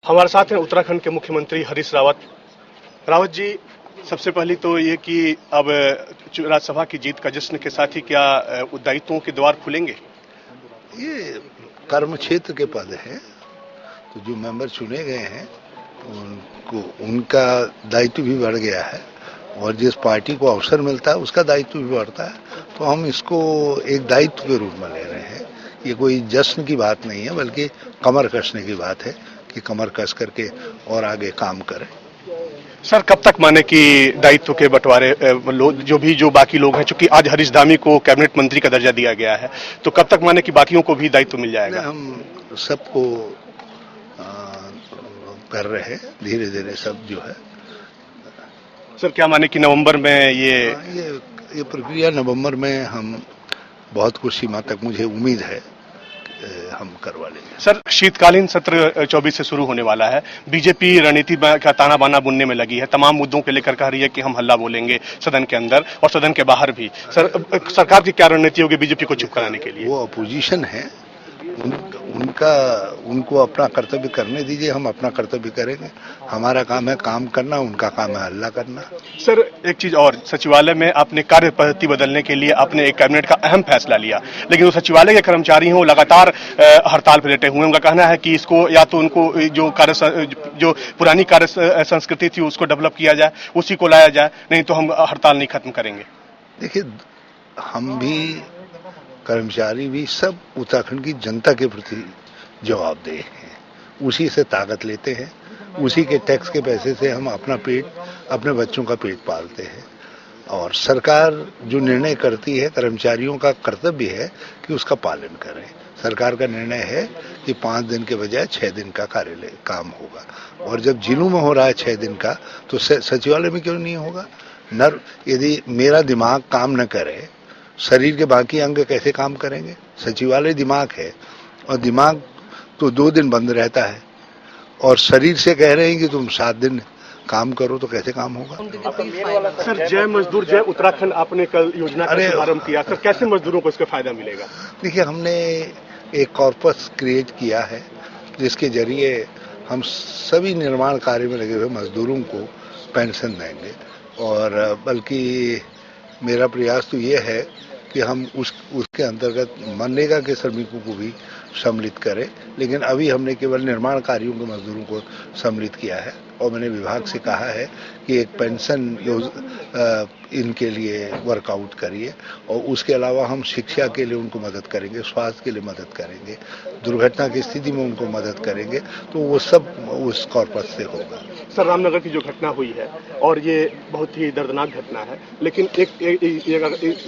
हमारे साथ हैं उत्तराखंड के मुख्यमंत्री हरीश रावत। रावत जी, सबसे पहले तो ये कि अब राज्यसभा की जीत का जश्न के साथ ही क्या दायित्वों के द्वार खुलेंगे? ये कर्म क्षेत्र के पद हैं, तो जो मेंबर चुने गए हैं उनको उनका दायित्व भी बढ़ गया है और जिस पार्टी को अवसर मिलता है उसका दायित्व भी बढ़ता है। तो हम इसको एक दायित्व के रूप में ले रहे हैं। ये कोई जश्न की बात नहीं है, बल्कि कमर कसने की बात है कि कमर कस करके और आगे काम करें। सर, कब तक माने कि दायित्व के बंटवारे जो बाकी लोग हैं, चूंकि आज हरीश धामी को कैबिनेट मंत्री का दर्जा दिया गया है, तो कब तक माने कि बाकियों को भी दायित्व मिल जाएगा? हम सबको कर रहे हैं, धीरे धीरे सब जो है। सर, क्या माने कि नवंबर में ये प्रक्रिया नवंबर में हम बहुत कुछ सीमा तक मुझे उम्मीद है हम करवा लेंगे। सर, शीतकालीन सत्र 24 से शुरू होने वाला है। बीजेपी रणनीति का ताना बाना बुनने में लगी है, तमाम मुद्दों को लेकर कह रही है कि हम हल्ला बोलेंगे सदन के अंदर और सदन के बाहर भी। सर, सरकार की क्या रणनीति होगी बीजेपी को चुप कराने के लिए? वो अपोजिशन है, उनको अपना कर्तव्य करने दीजिए, हम अपना कर्तव्य करेंगे। हमारा काम है काम करना, उनका काम है हल्ला करना। सर, एक चीज और, सचिवालय में आपने कार्य पद्धति बदलने के लिए आपने एक कैबिनेट का अहम फैसला लिया, लेकिन वो सचिवालय के कर्मचारी हैं वो लगातार हड़ताल पर लेटे हुए हैं। उनका कहना है कि इसको या तो उनको जो पुरानी कार्य संस्कृति थी उसको डेवलप किया जाए, उसी को लाया जाए, नहीं तो हम हड़ताल नहीं खत्म करेंगे। देखिए, हम भी कर्मचारी भी सब उत्तराखंड की जनता के प्रति जवाबदेह हैं, उसी से ताकत लेते हैं, उसी के टैक्स के पैसे से हम अपना पेट, अपने बच्चों का पेट पालते हैं। और सरकार जो निर्णय करती है, कर्मचारियों का कर्तव्य है कि उसका पालन करें। सरकार का निर्णय है कि 5 दिन के बजाय 6 दिन का कार्यालय काम होगा, और जब जिलों में हो रहा है 6 दिन का, तो सचिवालय में क्यों नहीं होगा? यदि मेरा दिमाग काम न करे, शरीर के बाकी अंग कैसे काम करेंगे? सचिवालय दिमाग है, और दिमाग तो 2 दिन बंद रहता है, और शरीर से कह रहे हैं कि तुम 7 दिन काम करो, तो कैसे काम होगा? सर, जय मजदूर जय उत्तराखंड आपने कल योजना का शुभारंभ किया। सर, कैसे मजदूरों को इसका फायदा मिलेगा? देखिए, हमने एक कॉर्पस क्रिएट किया है जिसके जरिए हम सभी निर्माण कार्य में लगे हुए मजदूरों को पेंशन देंगे, और बल्कि मेरा प्रयास तो ये है कि हम उसके अंतर्गत मनरेगा के श्रमिकों को भी सम्मिलित करें, लेकिन अभी हमने केवल निर्माण कार्यों के मजदूरों को सम्मिलित किया है। और मैंने विभाग से कहा है कि एक पेंशन इनके लिए वर्कआउट करिए, और उसके अलावा हम शिक्षा के लिए उनको मदद करेंगे, स्वास्थ्य के लिए मदद करेंगे, दुर्घटना की स्थिति में उनको मदद करेंगे, तो वो सब उस कॉर्पस से होगा। सर, रामनगर की जो घटना हुई है, और ये बहुत ही दर्दनाक घटना है, लेकिन एक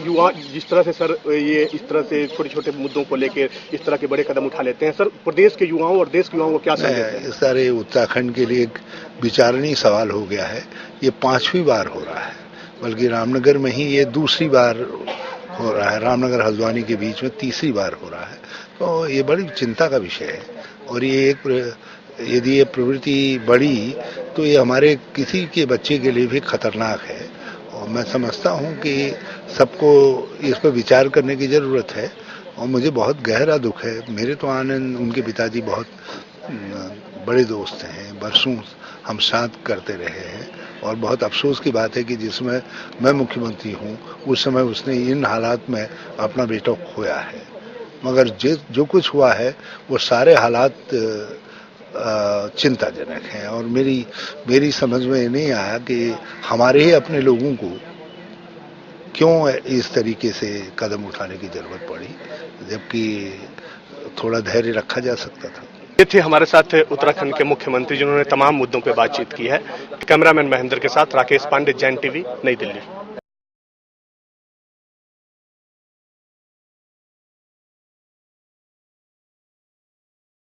युवा जिस तरह से सर ये इस तरह से छोटे छोटे मुद्दों को लेकर इस तरह के बड़े कदम उठा लेते हैं, सर प्रदेश के युवाओं और देश के युवाओं को क्या संदेश है? सारे उत्तराखंड के लिए एक विचारणीय सवाल हो गया है। ये 5वीं बार हो रहा है, बल्कि रामनगर में ही ये दूसरी बार हो रहा है, रामनगर हल्द्वानी के बीच में तीसरी बार हो रहा है। तो ये बड़ी चिंता का विषय है, और ये यदि ये प्रवृत्ति बढ़ी तो ये हमारे किसी के बच्चे के लिए भी खतरनाक है। और मैं समझता हूँ कि सबको इस पर विचार करने की ज़रूरत है, और मुझे बहुत गहरा दुख है। मेरे तो आनंद, उनके पिताजी बहुत बड़े दोस्त हैं, बरसों हम साथ करते रहे हैं, और बहुत अफसोस की बात है कि जिसमें मैं मुख्यमंत्री हूँ उस समय उसने इन हालात में अपना बेटा खोया है। मगर जो कुछ हुआ है वो सारे हालात चिंताजनक हैं, और मेरी समझ में ये नहीं आया कि हमारे ही अपने लोगों को क्यों इस तरीके से कदम उठाने की जरूरत पड़ी, जबकि थोड़ा धैर्य रखा जा सकता था। ये थे हमारे साथ उत्तराखंड के मुख्यमंत्री, जिन्होंने तमाम मुद्दों पर बातचीत की है। कैमरामैन महेंद्र के साथ राकेश पांडे, जैन टीवी, नई दिल्ली।